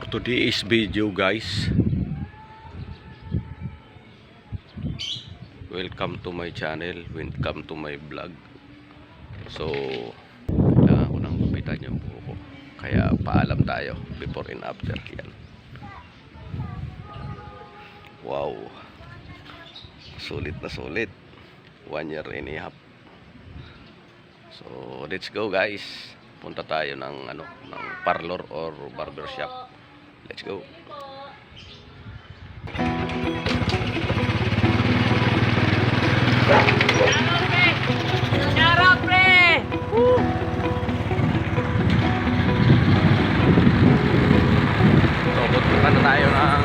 today's video, guys, welcome to my channel, welcome to my vlog. So kailangan ko nang gupitan yung buho ko, kaya paalam tayo before and after. Yan, wow, sulit na sulit, 1 year and a half. So let's go, guys. Punta tayo ng ng parlor or barber shop. Let's go. Shout out, pre! Woo! So punta na tayo ng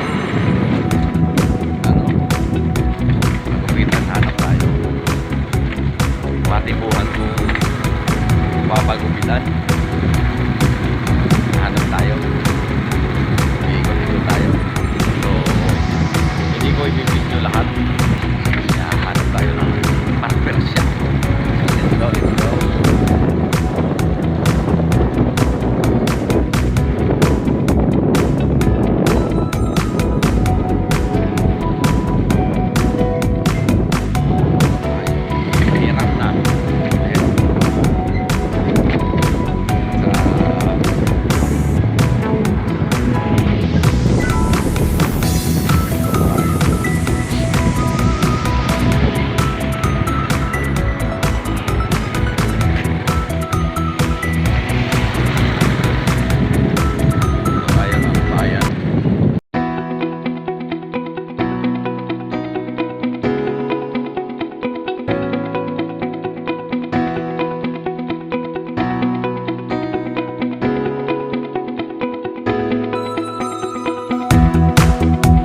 magupitan. Hanap tayo matibuhan ko papagupitan. Hanap tayo, ikot-ikot tayo. So hindi ko i-video lahat, kaya hanap tayo ng barber shop. Let's go, let's go.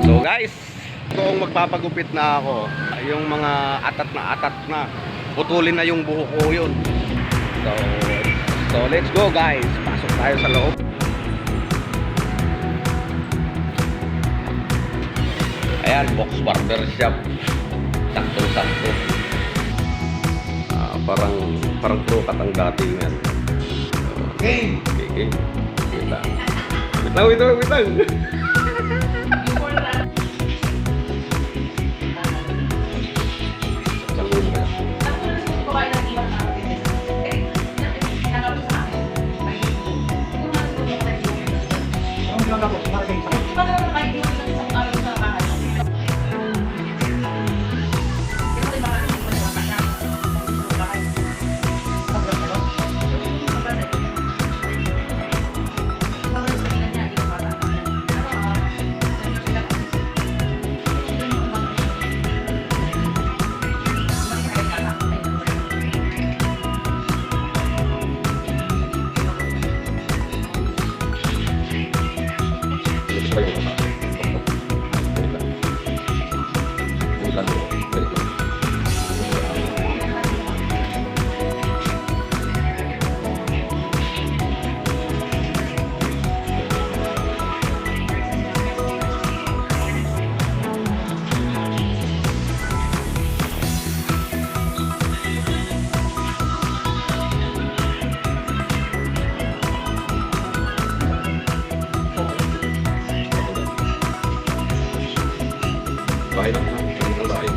So guys, kung magpapagupit na ako, yung mga atat na, putulin na yung buho ko yun. So let's go, guys. Pasok tayo sa loob. Ayan, box barber shop. Sakto-sakto. Parang trukat ang datingan. Okay. Wait lang. Bahay lang na, ang bahay.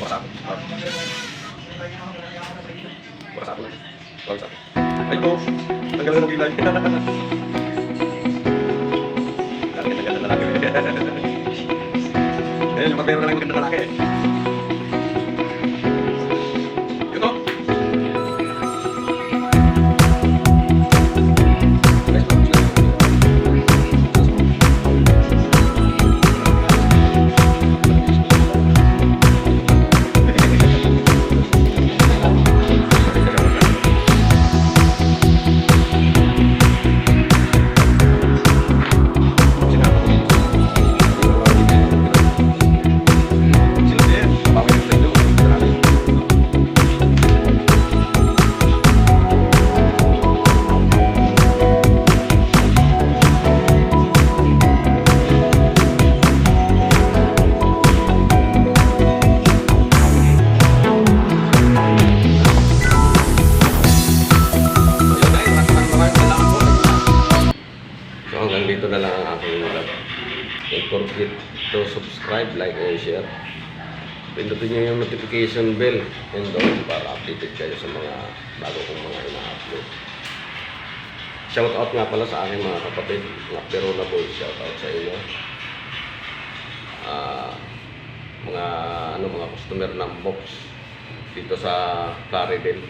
What's up? Ay po, tanggal mo kilay. Tagal na lalaki. Ayun, yung pagpero na lang yung ganda lalaki. Yun o. So hanggang dito na lang ang aking vlog. Don't forget to subscribe, like, and share. Pindutin nyo yung notification bell and doon para updated kayo sa mga bago kong mga ina-upload. Shoutout nga pala sa aking mga kapatid, mga Perona Boys, shoutout sa inyo. Mga customer ng box dito sa Plaridel,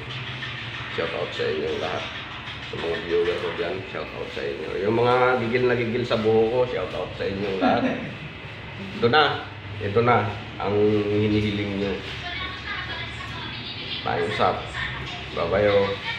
shoutout sa inyo lahat. Sa mga viewer ko dyan, shoutout sa inyo. Yung mga gigil na gigil sa buho ko, shoutout sa inyo lahat. Ito na ang hinihiling nyo. Tayo usap. Bye-bye.